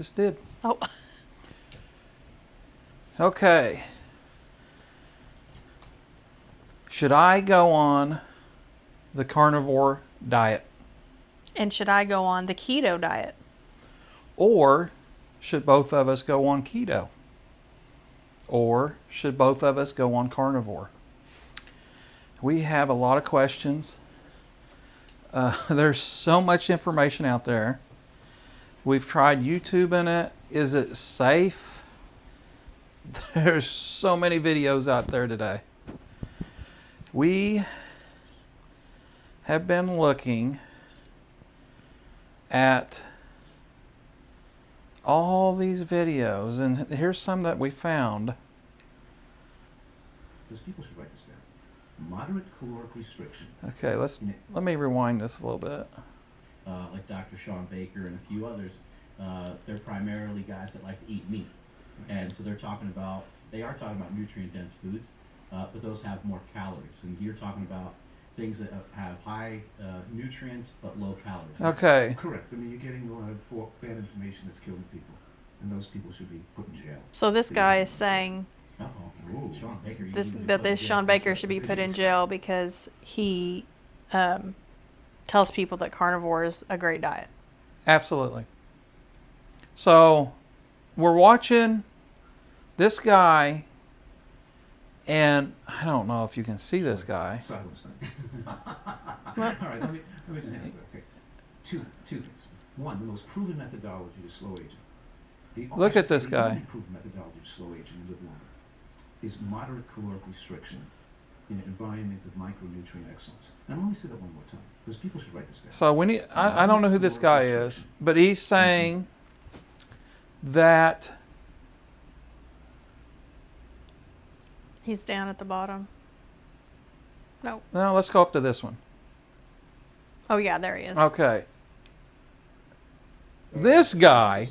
Just did. Oh. Okay. Should I go on the carnivore diet? And should I go on the keto diet? Or should both of us go on keto? Or should both of us go on carnivore? We have a lot of questions. There's so much information out there. We've tried YouTubing it. Is it safe? There's so many videos out there today. We have been looking at all these videos, and here's some that we found. Because people should write this down. Moderate caloric restriction. Okay, let me rewind this a little bit. Like Dr. Sean Baker and a few others, they're primarily guys that like to eat meat, and so they are talking about nutrient-dense foods, but those have more calories. And you're talking about things that have high nutrients but low calories. Okay. Correct. I mean, you're getting a lot of bad information that's killing people, and those people should be put in jail. So this guy is saying Sean Baker, this Sean Baker should be put in jail because he tells people that carnivore is a great diet. Absolutely. So we're watching this guy, and I don't know if you can see this guy. Silence then. All right, let me just answer that. Okay. Two things. One, the most proven methodology is slow aging. Look at this guy. The only proven methodology to slow aging and live longer is moderate caloric restriction in an environment of micronutrient excellence. And I'm going to say that one more time, because people should write this down. So when I don't know who this guy is, but he's saying that He's down at the bottom. No. no, let's go up to this one. Oh yeah, there he is. Okay. This guy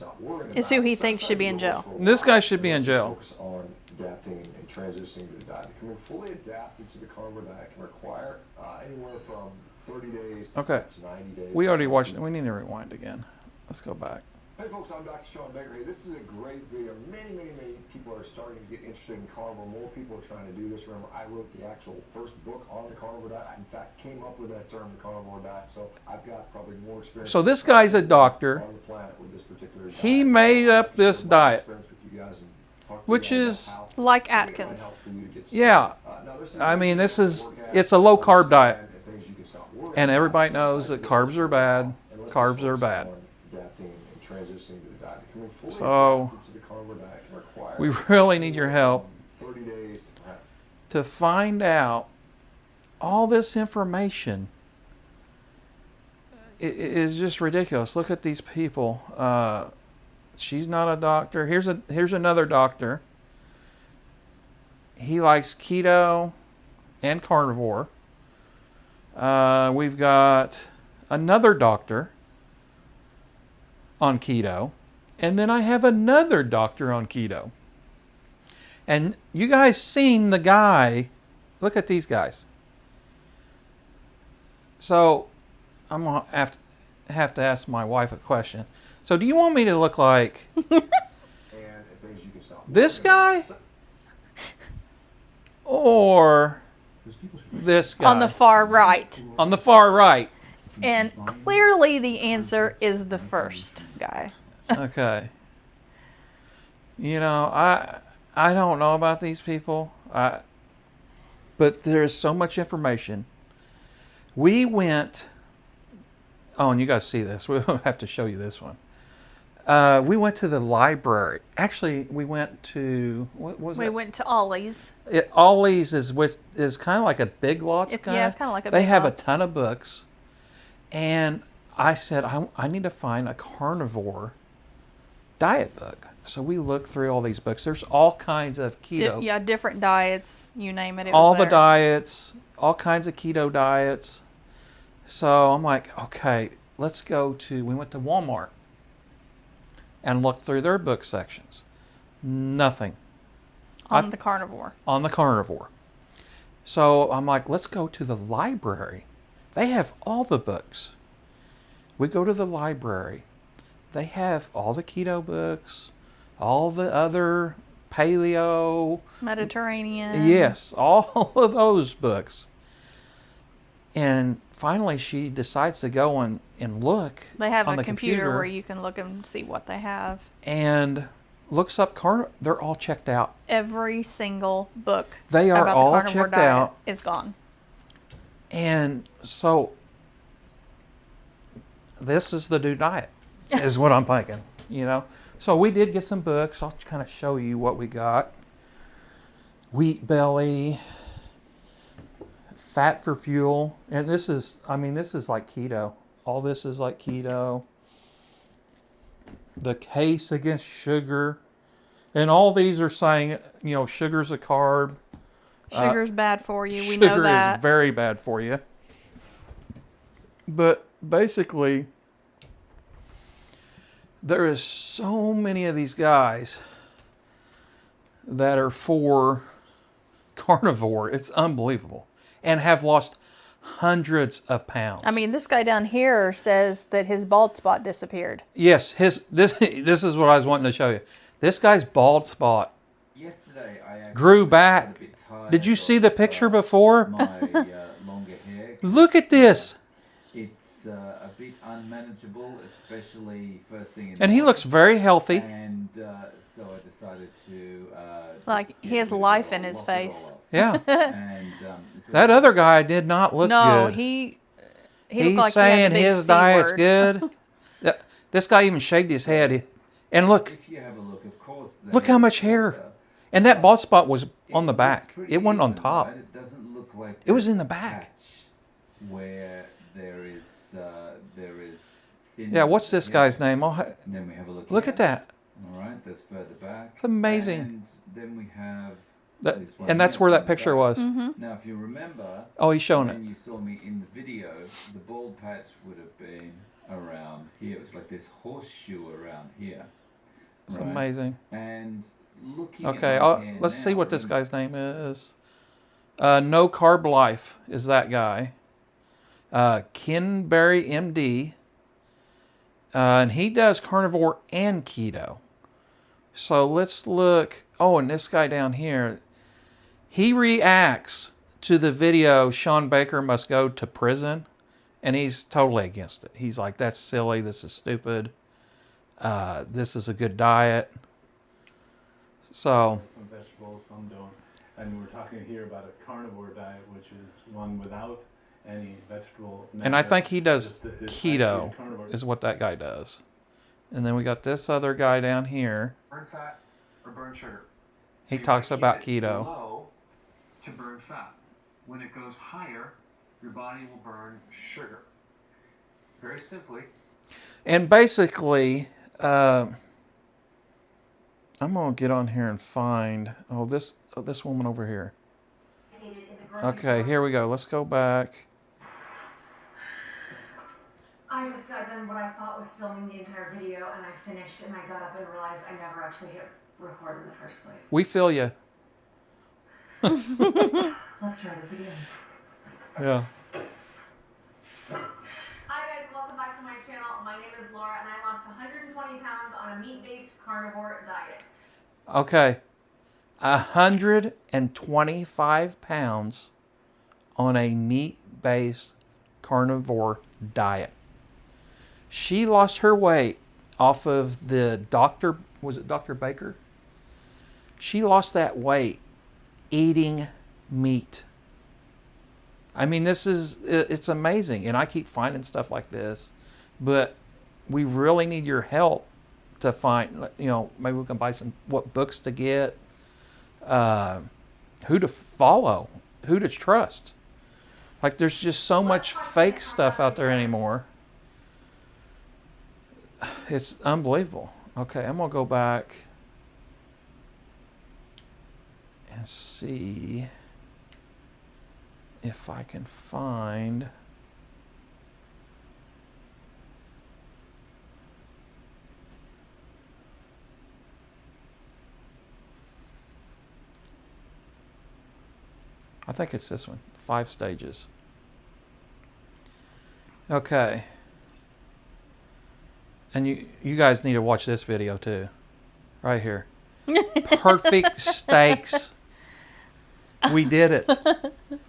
Is who he thinks should be in jail. This guy should be in jail. Focus on adapting and transitioning to the diet. Becoming fully adapted to the carnivore diet can require anywhere from 30 days to Okay. 90 days. We already watched it. We need to rewind again. Let's go back. Hey folks, I'm Dr. Sean Baker. Hey, this is a great video. Many people are starting to get interested in carnivore. More people are trying to do this. Remember, I wrote the actual first book on the carnivore diet. I, in fact, came up with that term, the carnivore diet. So I've got probably more experience. So this guy's a doctor. On the planet with this particular diet. He made up this diet, which which is Like Atkins. yeah. I mean, it's a low carb diet, and everybody knows that carbs are bad. Carbs are bad. So we really need your help to find out all this information. It is just ridiculous. Look at these people. She's not a doctor. Here's another doctor. He likes keto and carnivore. We've got another doctor on keto. And then I have another doctor on keto. And you guys seen the guy. Look at these guys. So I'm going to have to ask my wife a question. So do you want me to look like this guy? Or this guy? On the far right. On the far right. And clearly the answer is the first guy. Okay. You know, I don't know about these people, but there's so much information. We went. Oh, and you guys see this. We'll have to show you this one. We went to the library. Actually, we went to what was it? We went to Ollie's. Ollie's is kind of like a Big Lots kind. Yeah, it's kind of like a. They Big have Lots. a ton of books, and I said I need to find a carnivore diet book. So we looked through all these books. There's all kinds of keto. Yeah, different diets. You name it. All was the there. diets, all kinds of keto diets. So I'm like, okay, let's go to. We went to Walmart and looked through their book sections. Nothing On the carnivore. on the carnivore. So I'm like, let's go to the library. They have all the books. We go to the library. they have all the keto books, all the other paleo, Mediterranean. yes, all of those books. And finally, she decides to go and look They have on a the computer where you can look and see what they have. and looks up carnivore. They're all checked out. Every single book They are about all the carnivore checked diet out. is gone. And so this is the new diet, is what I'm thinking, you know. So we did get some books. I'll kind of show you what we got. Wheat Belly, Fat for Fuel. And this is, I mean, this is like keto. All this is like keto. The Case Against Sugar. And all these are saying, you know, sugar's a carb. Sugar's bad for you. We Sugar know that. is very bad for you. But basically, there is so many of these guys that are for carnivore. It's unbelievable. And have lost hundreds of pounds. I mean, this guy down here says that his bald spot disappeared. yes, this is what I was wanting to show you. This guy's bald spot Yesterday, I actually grew got back. a bit tired Did you see of, the picture before? My longer hair. Look at this. It's a bit unmanageable, especially first thing in the And he morning. looks very healthy. And so I decided to. Like, just he get has rid of life it all, in his lop it all face. off. Yeah. And so That other guy did not look No, good. he He's looked like saying he had the big his C diet's word. good. Yeah, this guy even shaved his head. And look, if you have a look, of course. look how much hair. And that bald spot was on the It back. looks pretty It wasn't on even, top. right? It doesn't look like It was there's in the a back. patch where there is thin. Yeah, what's this here. guy's name? And then we have a look. Look here. at that. All right, that's further back. It's amazing. And then we have. That, this one and that's here where that further picture back. was. Mm-hmm. Now, if you remember, Oh, he's showing it. when you saw me in the video, the bald patch would have been around here. It was like this horseshoe around here. It's right? amazing. And looking. Okay, at my hair let's see now, what this remember- guy's name is. No Carb Life is that guy. Kenberry MD. And he does carnivore and keto. So let's look. Oh, and this guy down here, he reacts to the video Sean Baker Must Go to Prison, and he's totally against it. He's like, that's silly. This is stupid. This is a good diet. So, Some vegetables, some don't. And we're talking here about a carnivore diet, which is one without any vegetable and I matter. think he does Just I keto see carnivore. is what that guy does. And then we got this other guy down here. Burn fat or burn sugar. He you talks wanna about keep it keto. Low to burn fat. When it goes higher, your body will burn sugar. Very simply. And basically, I'm gonna get on here and find this woman over here. Okay, here we go. Let's go back. I just got done what I thought was filming the entire video, and I finished, and I got up and realized I never actually hit record in the first place. We feel you. Let's try this again. Yeah. Hi guys, welcome back to my channel. My name is Laura, and I lost 120 pounds on a meat-based carnivore diet. Okay. 125 pounds on a meat-based carnivore diet. She lost her weight off of the Dr. Was it Dr. Baker? She lost that weight eating meat. I mean, it's amazing. And I keep finding stuff like this, but we really need your help to find, maybe we can buy what books to get, who to follow, who to trust. Like, there's just so much fake stuff out there anymore. It's unbelievable. Okay, I'm going to go back and see if I can find... I think it's this one, 5 stages. Okay. and you guys need to watch this video too. Right here. Perfect steaks. We did it.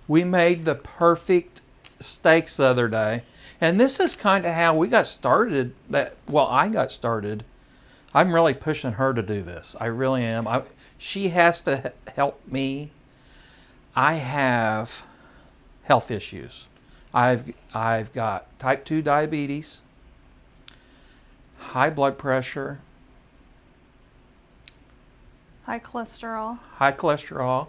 We made the perfect steaks the other day. And this is kind of how we got started. I got started. I'm really pushing her to do this. I really am. She has to help me. I have health issues. I've got type 2 diabetes, high blood pressure, High cholesterol. high cholesterol.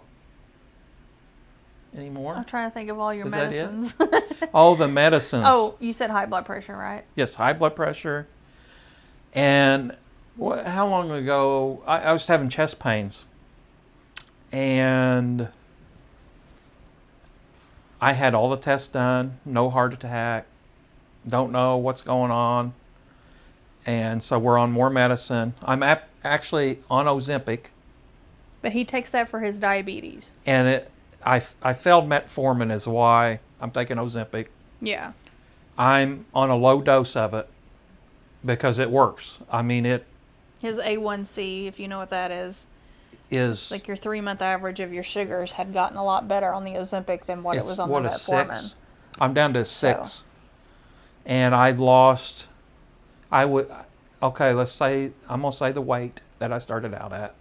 Any more? I'm trying to think of all your Is that it? medicines. Oh, the medicines. Oh, you said high blood pressure, right? Yes, high blood pressure. And how long ago? I was having chest pains. And I had all the tests done, no heart attack, don't know what's going on. And so we're on more medicine. I'm actually on Ozempic. But he takes that for his diabetes. And I failed metformin is why I'm taking Ozempic. Yeah. I'm on a low dose of it because it works. I mean, it His A1C, if you know what that is, is like your 3-month average of your sugars had gotten a lot better on the Ozempic than what it was on the a metformin. 6. I'm down to 6. So. And I've lost, let's say, I'm going to say the weight that I started out at.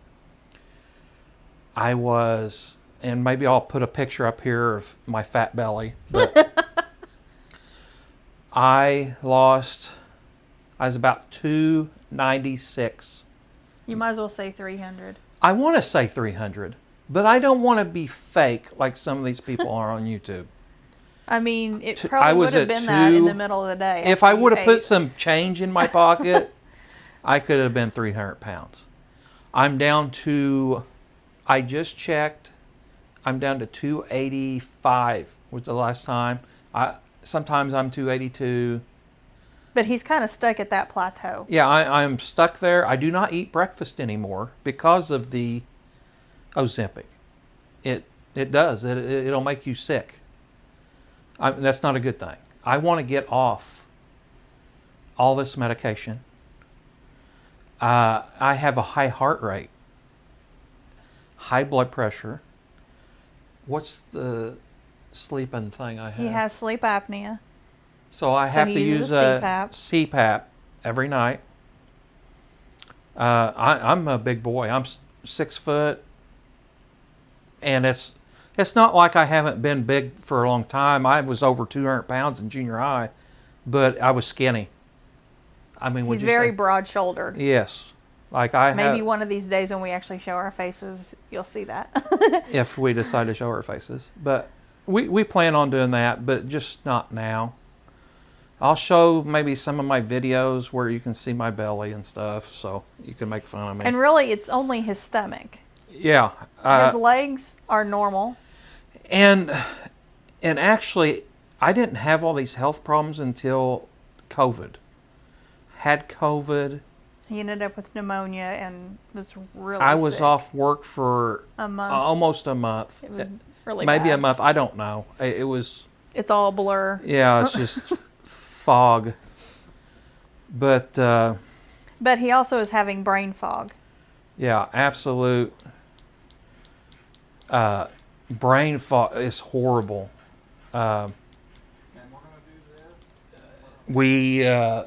I was, and maybe I'll put a picture up here of my fat belly, but I was about 296. You might as well say 300. I want to say 300, but I don't want to be fake like some of these people are on YouTube. I mean, it I probably was would have at been that in 2. the middle of the day. If after I you would have put ate. some change in my pocket, I could have been 300 pounds. I'm down to, I just checked, I'm down to 285 was the last time. Sometimes I'm 282. But he's kind of stuck at that plateau. Yeah, I'm stuck there. I do not eat breakfast anymore because of the Ozempic. It does. It'll make you sick. That's not a good thing. I want to get off all this medication. I have a high heart rate, high blood pressure. What's the sleeping thing I have? He has sleep apnea. So I have he to uses use a a CPAP every night. I'm a big boy. I'm 6 foot, and it's not like I haven't been big for a long time. I was over 200 pounds in junior high, but I was skinny. I mean, would He's you very say? broad-shouldered. Yes, like I Maybe have. one of these days when we actually show our faces, you'll see that. If we decide to show our faces, but we plan on doing that, but just not now. I'll show maybe some of my videos where you can see my belly and stuff, so you can make fun of me. And really, it's only his stomach. Yeah. His legs are normal. And actually, I didn't have all these health problems until COVID. Had COVID. He ended up with pneumonia and was really I was sick. off work for A month. almost a month. It was really maybe bad. a month. I don't know. It was. It's all a blur. Yeah, it's just fog. But he also is having brain fog. yeah, absolute brain fog is horrible. We, I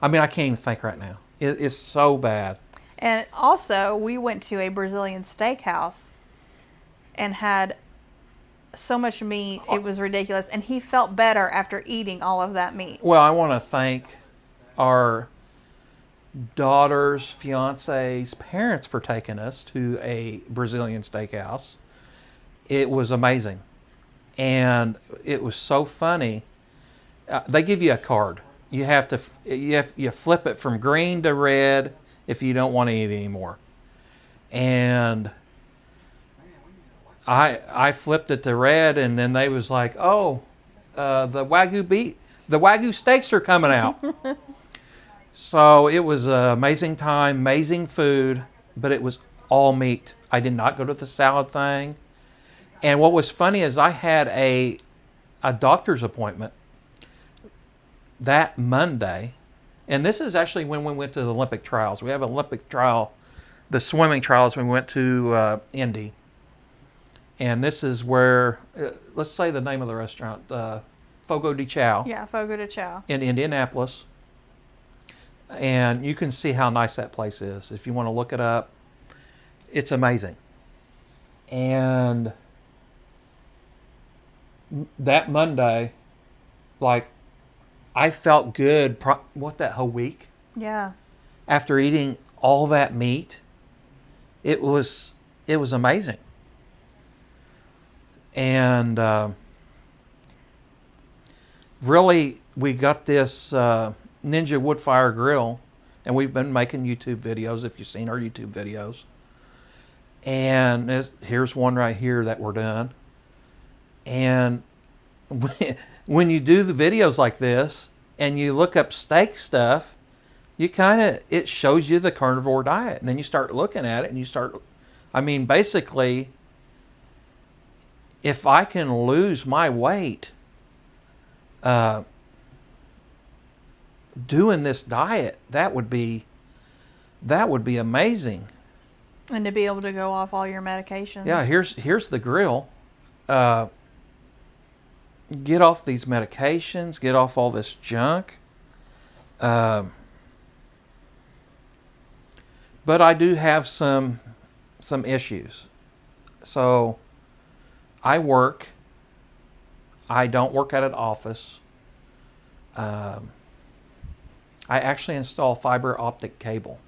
mean, I can't even think right now. It's so bad. And also, we went to a Brazilian steakhouse and had so much meat, it was ridiculous. And he felt better after eating all of that meat. Well, I want to thank our daughter's fiance's parents for taking us to a Brazilian steakhouse. It was amazing. And it was so funny. They give you a card. You have to you flip it from green to red if you don't want to eat anymore. And I flipped it to red, and then they was like, "Oh, the Wagyu steaks are coming out." So it was an amazing time, amazing food, but it was all meat. I did not go to the salad thing. And what was funny is I had a doctor's appointment that Monday, And this is actually when we went to the Olympic trials. We have an Olympic trial, the swimming trials, when we went to Indy. And this is where, let's say the name of the restaurant, Fogo de Chao. Yeah, Fogo de Chao. In Indianapolis. And you can see how nice that place is. If you want to look it up, it's amazing. And that Monday, like, I felt good, that whole week? Yeah. After eating all that meat, it was amazing. And really, we got this Ninja Woodfire grill, and we've been making YouTube videos, if you've seen our YouTube videos. And here's one right here that we're doing. And when you do the videos like this, and you look up steak stuff, it shows you the carnivore diet. And then you start looking at it, and basically, if I can lose my weight doing this diet, that would be amazing. And to be able to go off all your medications. Yeah, here's the grill. Get off these medications, get off all this junk. But I do have some issues. So I don't work at an office. I actually install fiber optic cable.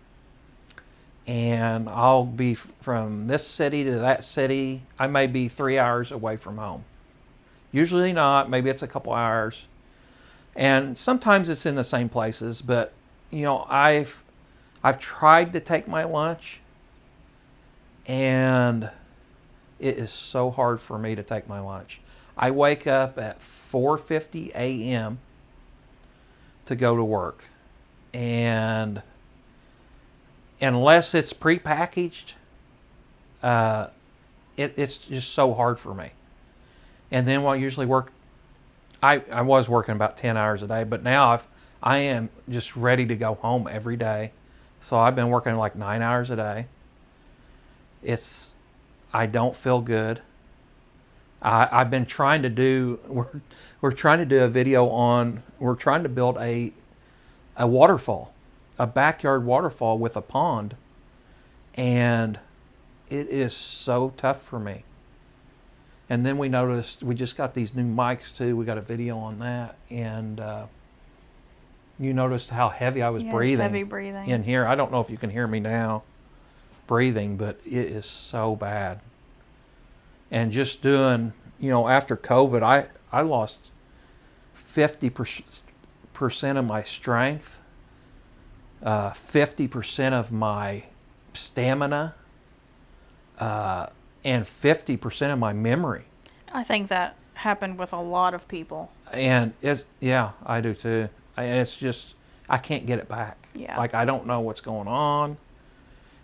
And I'll be from this city to that city. I may be 3 hours away from home. Usually not. Maybe it's a couple hours. And sometimes it's in the same places. But, I've tried to take my lunch. And it is so hard for me to take my lunch. I wake up at 4:50 a.m. to go to work. And unless it's prepackaged, it's just so hard for me. And then I usually work, I was working about 10 hours a day, but now I am just ready to go home every day. So I've been working like 9 hours a day. I don't feel good. I've been trying to do, we're trying to do a video on, we're trying to build a waterfall, a backyard waterfall with a pond. And it is so tough for me. And then we noticed, we just got these new mics too. We got a video on that. And you noticed how heavy I was breathing. Heavy breathing in here. I don't know if you can hear me now breathing, but it is so bad. And just doing, after COVID, I lost 50% of my strength, 50% of my stamina, and 50% of my memory. I think that happened with a lot of people. And I do too. And it's just, I can't get it back. Yeah. Like, I don't know what's going on.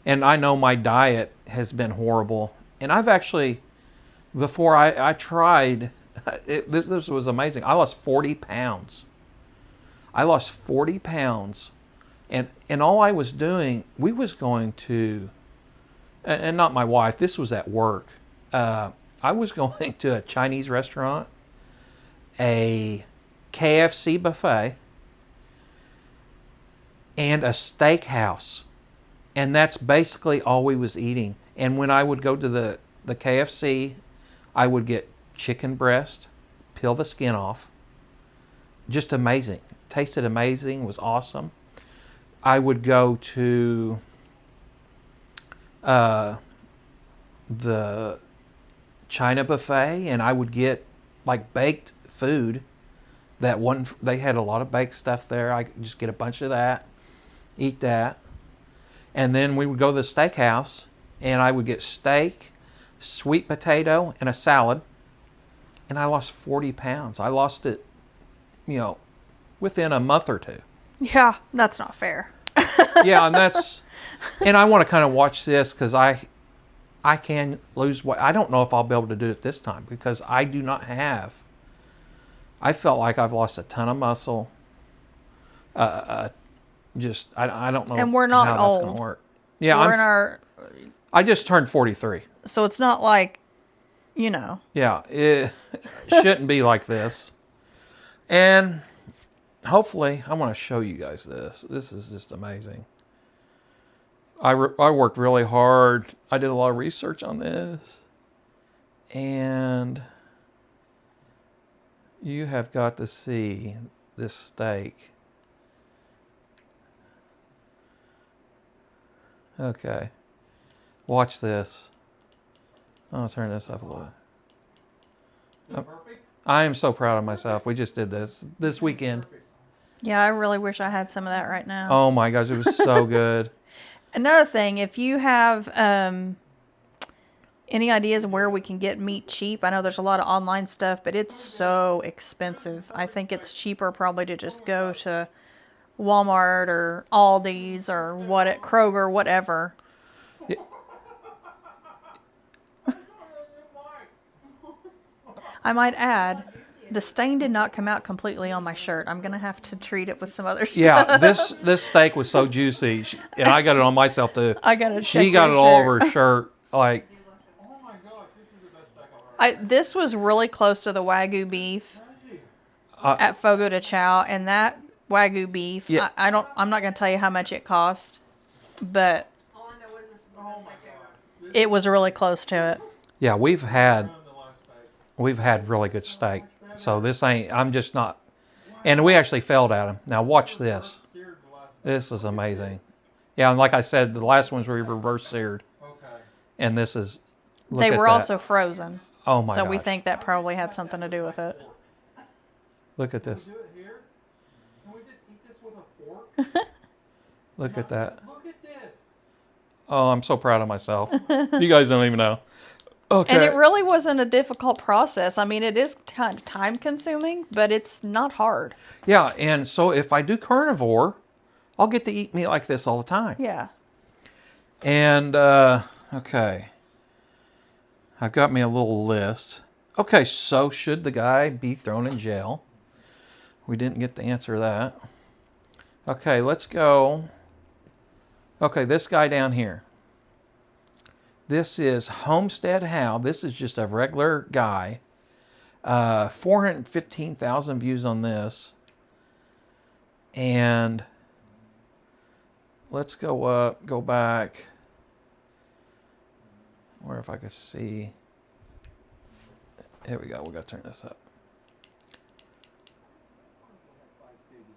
And I know my diet has been horrible. And I've actually, before I tried, this was amazing. I lost 40 pounds. And all I was doing, we was going to, and not my wife, this was at work. I was going to a Chinese restaurant, a KFC buffet, and a steakhouse. And that's basically all we was eating. And when I would go to the KFC, I would get chicken breast, peel the skin off. Just amazing. Tasted amazing, was awesome. I would go to the China buffet, and I would get like baked food. They had a lot of baked stuff there. I could just get a bunch of that, eat that. And then we would go to the steakhouse, and I would get steak, sweet potato, and a salad. And I lost 40 pounds. I lost it, within a month or two. Yeah, that's not fair. Yeah, and I want to kind of watch this because I can lose weight. I don't know if I'll be able to do it this time because I do not have. I felt like I've lost a ton of muscle, a just I don't know And we're not how that's going old. to work. Yeah, We're in our, I just turned 43. so it's not like, you know. Yeah, it shouldn't be like this. And hopefully, I want to show you guys this. This is just amazing. I worked really hard. I did a lot of research on this. And you have got to see this steak. Okay. Watch this. I'll turn this up a little bit. I am so proud of myself. We just did this weekend. Yeah, I really wish I had some of that right now. Oh my gosh, it was so good. Another thing, if you have any ideas of where we can get meat cheap, I know there's a lot of online stuff, but it's so expensive. I think it's cheaper probably to just go to Walmart or Aldi's or Kroger, whatever. Yeah. I might add, the stain did not come out completely on my shirt. I'm going to have to treat it with some other stuff. Yeah, this steak was so juicy, and I got it on myself too. I got to She got it all over her shirt. Like, this was really close to the Wagyu beef at Fogo de Chao, and that Wagyu beef, yeah. I'm not going to tell you how much it cost, but it was really close to it. Yeah, we've had really good steak. So this ain't, I'm just not, and we actually failed at them. Now watch this. This is amazing. Yeah, and like I said, the last ones were reverse seared. And this is, look They at were that. also frozen. Oh my So we gosh. think that probably had something to do with it. Look at this. Can we just eat this with a fork? Look at that. Look at this. Oh, I'm so proud of myself. You guys don't even know. Okay. And it really wasn't a difficult process. I mean, it is kind of time consuming, but it's not hard. Yeah, and so if I do carnivore, I'll get to eat meat like this all the time. Yeah. And, okay. I've got me a little list. Okay, so should the guy be thrown in jail? We didn't get to answer that. Okay, let's go. Okay, this guy down here. This is Homestead How. This is just a regular guy. 415,000 views on this. And let's go back. Where if I could see. Here we go. We got to turn this up.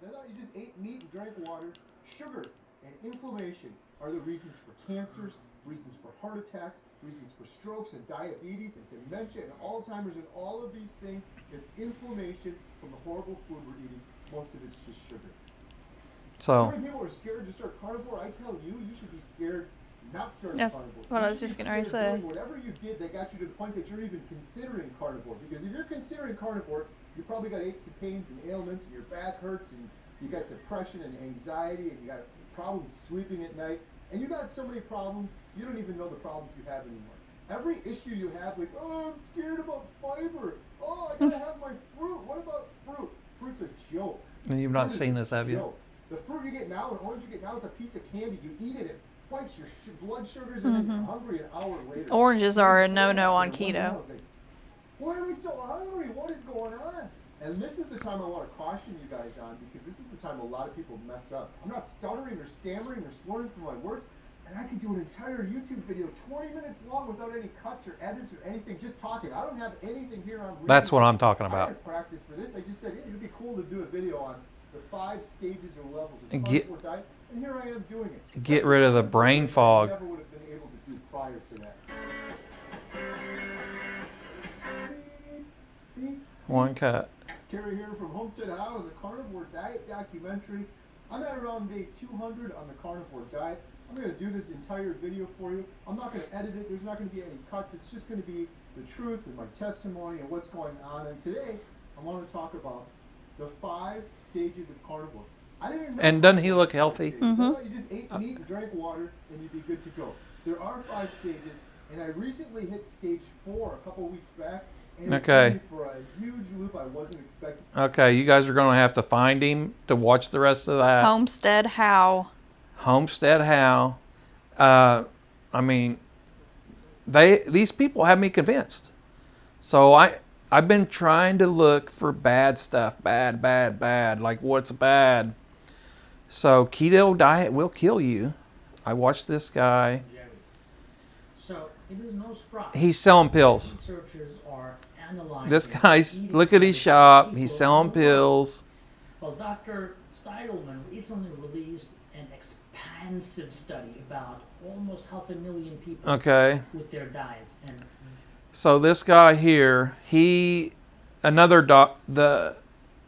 I thought you just ate meat and drank water. Sugar and inflammation are the reasons for cancers, reasons for heart attacks, reasons for strokes and diabetes and dementia and Alzheimer's and all of these things. It's inflammation from the horrible food we're eating. Most of it's just sugar. So many people are scared to start carnivore. I tell you, you should be scared not starting That's carnivore. what You I was should just be going to scared say. doing whatever you did that got you to the point that you're even considering carnivore. Because if you're considering carnivore, you probably got aches and pains and ailments and your back hurts and you got depression and anxiety and you got problems sleeping at night. And you got so many problems, you don't even know the problems you have anymore. Every issue you have, like, oh, I'm scared about fiber. Oh, I gotta have my fruit. What about fruit? Fruit's a joke. And you've not Fruit is seen a this, have you? joke. The fruit you get now, an orange you get now, it's a piece of candy. You eat it, it spikes your blood sugars, and then you're hungry an hour later. Oranges are a It's no-no on one meal, keto. it's like, why are we so hungry? What is going on? And this is the time I want to caution you guys on, because this is the time a lot of people mess up. I'm not stuttering or stammering or slurring through my words, and I could do an entire YouTube video 20 minutes long without any cuts or edits or anything, just talking. I don't have anything here on reading. That's what I'm talking I about. didn't practice for this. I just said, hey, it'd be cool to do a video on the 5 stages or levels of And carnivore diet, and here I am doing it. Get rid of the brain fog. I never would have been able to do prior to that. One cut. Terry here from Homestead How and the Carnivore Diet documentary. I'm at around day 200 on the carnivore diet. I'm going to do this entire video for you. I'm not going to edit it. There's not going to be any cuts. It's just going to be the truth and my testimony and what's going on. And today, I want to talk about the 5 stages of carnivore. I didn't even know. And doesn't he look healthy? I thought you just ate meat and drank water and you'd be good to go. There are 5 stages, and I recently hit stage 4 a couple weeks back. And it Okay. threw me for a huge loop I wasn't expecting. Okay, you guys are going to have to find him to watch the rest of that. Homestead How. Homestead How. I mean, these people have me convinced. So I've been trying to look for bad stuff, bad, like what's bad. So keto diet will kill you. I watched this guy. Jerry. So it is no surprise. He's selling pills. Researchers are analyzing This guy's, look at his shop. He's selling pills. Well, Dr. Steidelman recently released an expansive study about almost 500,000 people Okay. with their diets. And So this guy here,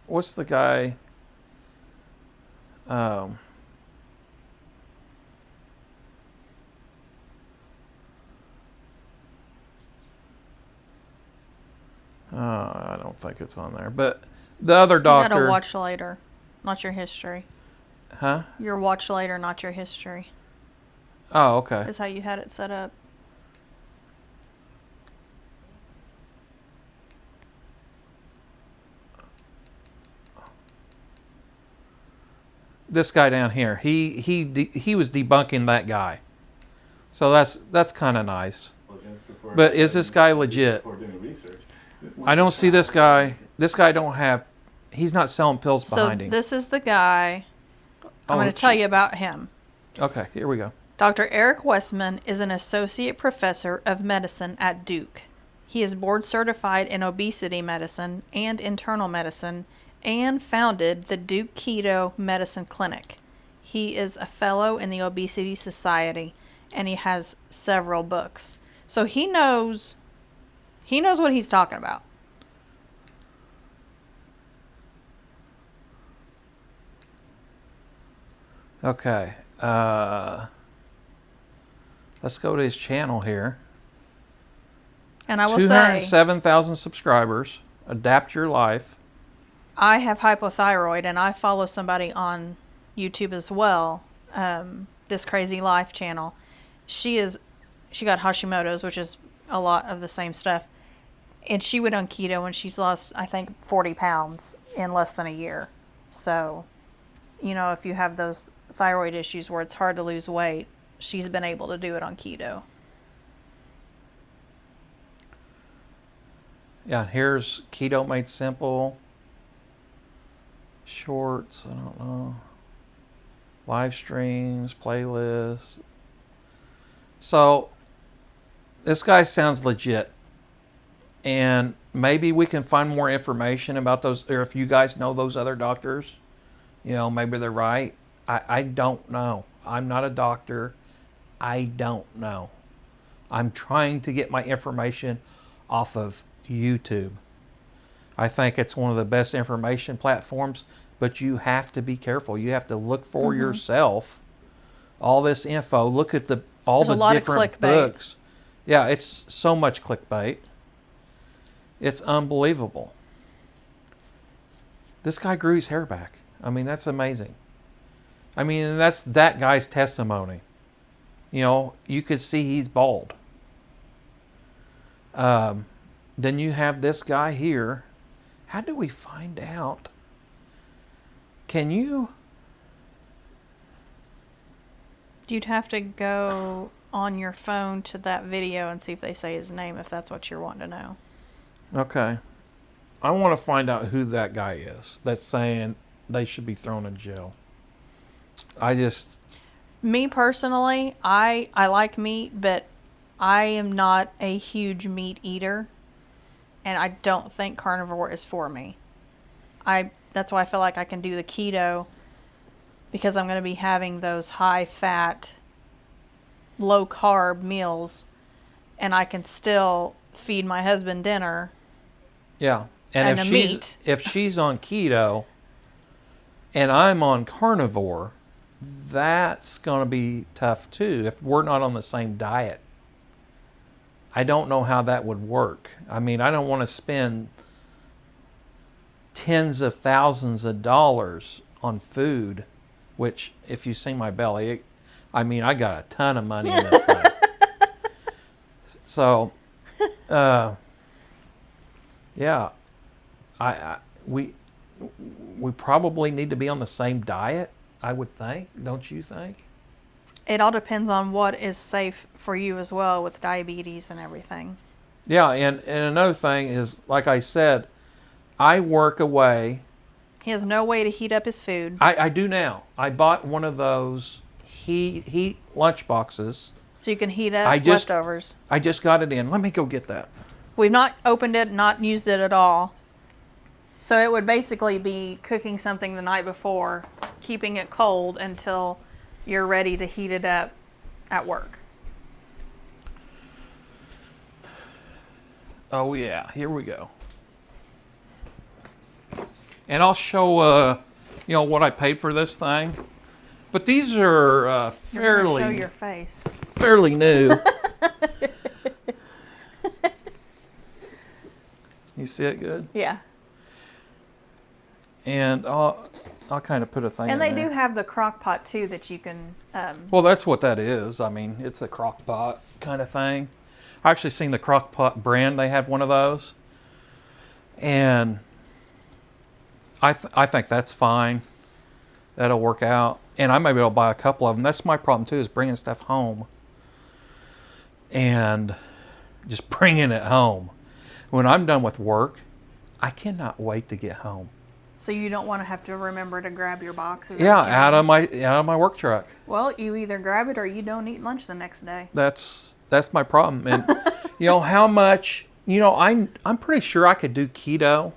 what's the guy? I don't think it's on there. But the other You doctor. gotta watch later, not your history. Huh? Your watch later, not your history. Oh, okay. Is how you had it set up. This guy down here, he was debunking that guy. So that's kind of nice. But is this guy legit? I don't see this guy. This guy don't have. He's not selling pills behind him. So this is the guy. I'm going to tell you about him. Okay, here we go. Dr. Eric Westman is an associate professor of medicine at Duke. He is board certified in obesity medicine and internal medicine and founded the Duke Keto Medicine Clinic. He is a fellow in the Obesity Society and he has several books. So he knows what he's talking about. Okay. Let's go to his channel here. And I will 207,000 subscribers. Adapt your life. I have hypothyroid and I follow somebody on YouTube as well. This Crazy Life channel. She got Hashimoto's, which is a lot of the same stuff. And she went on keto and she's lost, I think, 40 pounds in less than a year. So, if you have those thyroid issues where it's hard to lose weight, she's been able to do it on keto. Yeah, here's Keto Made Simple. Shorts, I don't know. Live streams, playlists. So, this guy sounds legit. And maybe we can find more information about those, or if you guys know those other doctors, maybe they're right. I don't know. I'm not a doctor. I don't know. I'm trying to get my information off of YouTube. I think it's one of the best information platforms, but you have to be careful. You have to look for yourself. All this info. Look at all There's the different books. Yeah, it's so much clickbait. It's unbelievable. This guy grew his hair back. I mean, that's amazing. I mean, that's that guy's testimony. You could see he's bald. Then you have this guy here. How do we find out? Can you? You'd have to go on your phone to that video and see if they say his name, if that's what you're wanting to know. Okay. I want to find out who that guy is that's saying they should be thrown in jail. Me personally, I like meat, but I am not a huge meat eater. And I don't think carnivore is for me. That's why I feel like I can do the keto, because I'm going to be having those high fat, low carb meals, and I can still feed my husband dinner. Yeah. And if she's on keto and I'm on carnivore, that's going to be tough too if we're not on the same diet. I don't know how that would work. I mean, I don't want to spend tens of thousands of dollars on food, which, if you see my belly, I got a ton of money in this thing. So, yeah, we probably need to be on the same diet, I would think. Don't you think? It all depends on what is safe for you as well with diabetes and everything. Yeah, and another thing is, like I said, I work away. He has no way to heat up his food. I do now. I bought one of those heat lunch boxes. So you can heat up leftovers. I just got it in. Let me go get that. We've not opened it, not used it at all. So it would basically be cooking something the night before, keeping it cold until you're ready to heat it up at work. Oh yeah, here we go. And I'll show, what I paid for this thing. But these are You're gonna show your face. fairly new. You see it good? Yeah. And I'll kind of put a thing And in they there. do have the crock pot too that you can. Well, that's what that is. I mean, it's a crock pot kind of thing. I actually seen the crock pot brand. They have one of those. And I think that's fine. That'll work out. And I may be able to buy a couple of them. That's my problem too, is bringing stuff home. And just bringing it home. When I'm done with work, I cannot wait to get home. So you don't want to have to remember to grab your box? Is that Yeah, what you mean? out of my work truck. Well, you either grab it or you don't eat lunch the next day. That's my problem. And how much, I'm pretty sure I could do keto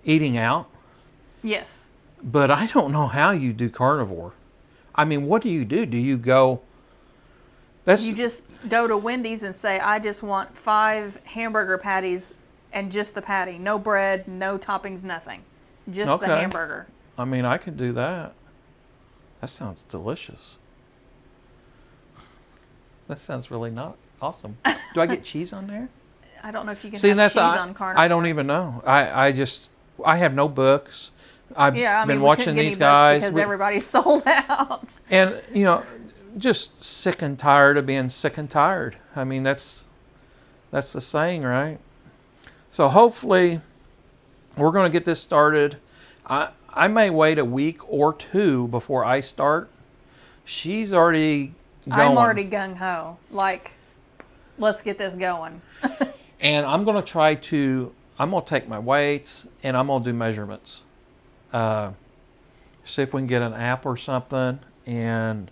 eating out, Yes. but I don't know how you do carnivore. I mean, what do? Do you go You just go to Wendy's and say, I just want 5 hamburger patties and just the patty. No bread, no toppings, nothing. Just the hamburger. I mean, I could do that. That sounds delicious. That sounds really not awesome. Do I get cheese on there? I don't know if you can See, have that's cheese on Carnivore. I don't even know. I have no books. I've been we watching couldn't get these any books guys. because everybody's sold out. And, just sick and tired of being sick and tired. I mean, that's the saying, right? So hopefully we're going to get this started. I may wait a week or 2 before I start. She's already going. I'm already gung-ho. Like, let's get this going. And I'm going to take my weights and I'm going to do measurements. See if we can get an app or something and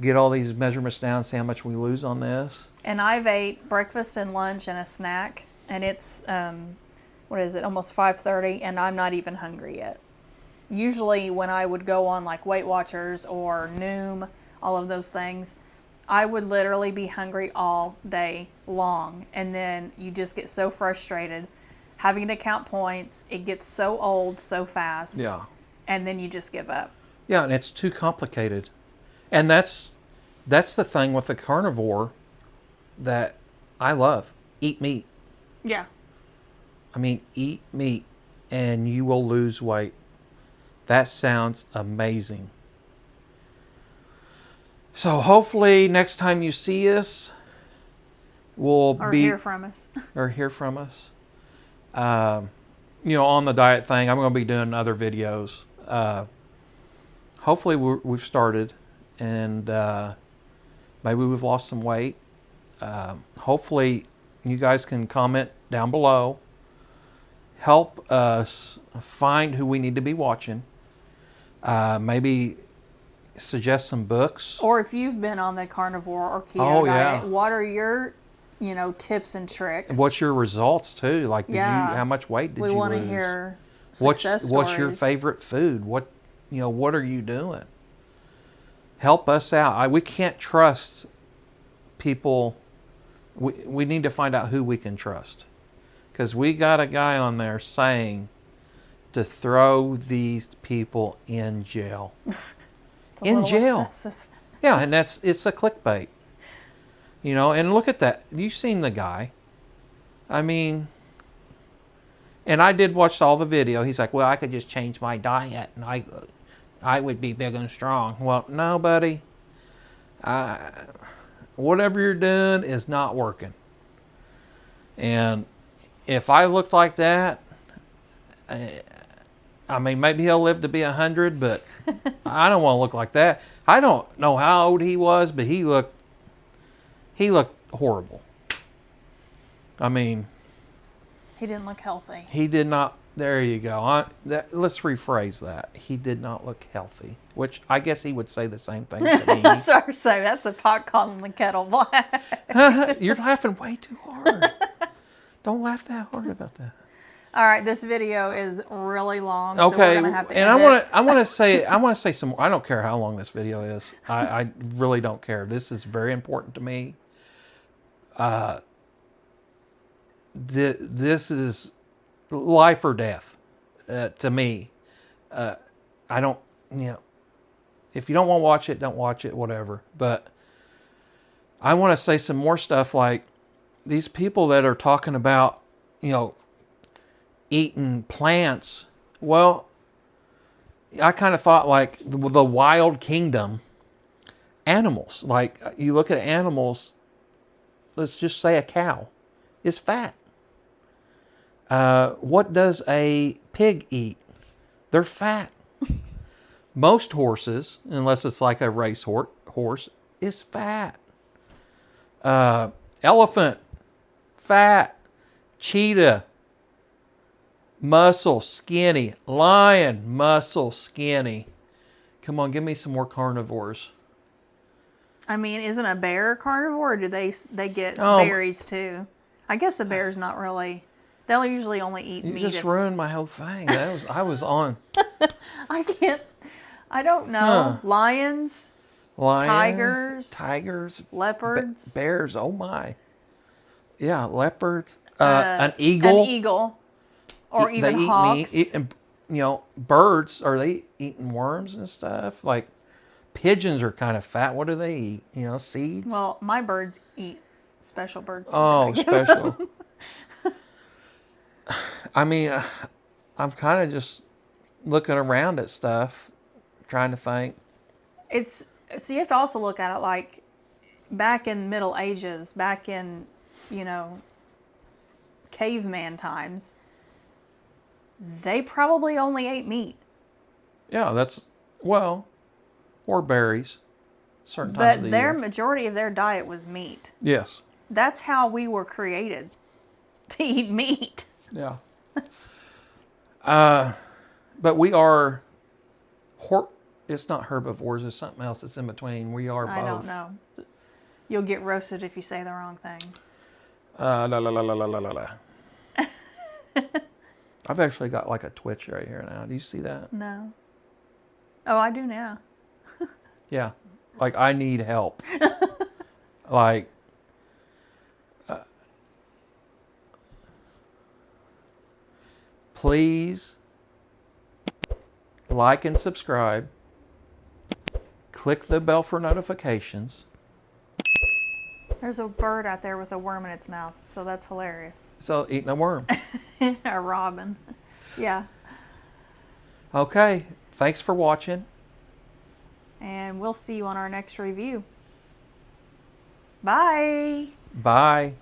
get all these measurements down, see how much we lose on this. And I've ate breakfast and lunch and a snack, and it's, almost 5:30, and I'm not even hungry yet. Usually when I would go on like Weight Watchers or Noom, all of those things, I would literally be hungry all day long. And then you just get so frustrated having to count points. It gets so old so fast. Yeah. And then you just give up. Yeah, and it's too complicated. And that's the thing with the carnivore that I love. Eat meat. Yeah. I mean, eat meat and you will lose weight. That sounds amazing. So hopefully next time you see us, Or hear from us. On the diet thing. I'm going to be doing other videos. Hopefully we've started and maybe we've lost some weight. Hopefully you guys can comment down below. Help us find who we need to be watching. Maybe suggest some books. Or if you've been on the carnivore or keto diet, what are your, tips and tricks? What's your results too? Like, how much weight did you lose? We want to hear success stories. What's your favorite food? What are you doing? Help us out. We can't trust people. We need to find out who we can trust. Because we got a guy on there saying to throw these people in jail. It's a little excessive. Yeah, and it's a clickbait. And look at that. You've seen the guy. I mean, and I did watch all the video. He's like, well, I could just change my diet and I would be big and strong. Well, no, buddy. Whatever you're doing is not working. And if I looked like that, I mean, maybe he'll live to be 100, but I don't want to look like that. I don't know how old he was, but he looked horrible. I mean, He didn't look healthy. he did not. There you go. Let's rephrase that. He did not look healthy, which I guess he would say the same thing to me. That's what I say. That's a pot calling the kettle black. You're laughing way too hard. Don't laugh that hard about that. All right, this video is really long, so Okay, we're gonna have to and end I want to say some more. I don't care how long this video is. I really don't care. This is very important to me. This is life or death to me. I don't, if you don't want to watch it, don't watch it, whatever. But I want to say some more stuff, like these people that are talking about, eating plants. Well, I kind of thought like the wild kingdom animals. Like you look at animals, let's just say a cow is fat. What does a pig eat? They're fat. Most horses, unless it's like a race horse, is fat. Elephant, fat. Cheetah, muscle, skinny. Lion, muscle, skinny. Come on, give me some more carnivores. I mean, isn't a bear a carnivore, or do they get berries too? I guess the bear's not really. They'll usually only eat meat. You just ruined my whole thing. I was on. I can't. I don't know. Lions, tigers, leopards, bears. Oh my. Yeah, leopards. An eagle. An eagle. Or even they hawks. Eat meat. Birds, are they eating worms and stuff? Like pigeons are kind of fat. What do they eat? Seeds? Well, my birds eat special birds. Oh, special. I mean, I'm kind of just looking around at stuff, trying to think. So you have to also look at it like back in Middle Ages, back in, caveman times, they probably only ate meat. Yeah, or berries, certain times of the year. But majority of their diet was meat. Yes. That's how we were created, to eat meat. Yeah. But we are, it's not herbivores, it's something else that's in between. We are both. I don't know. You'll get roasted if you say the wrong thing. I've actually got like a twitch right here now. Do you see that? No. Oh, I do now. Yeah. Like I need help. Like, please like and subscribe. Click the bell for notifications. There's a bird out there with a worm in its mouth, so that's hilarious. So eating a worm. A robin. Yeah. Okay. Thanks for watching. And we'll see you on our next review. Bye. Bye.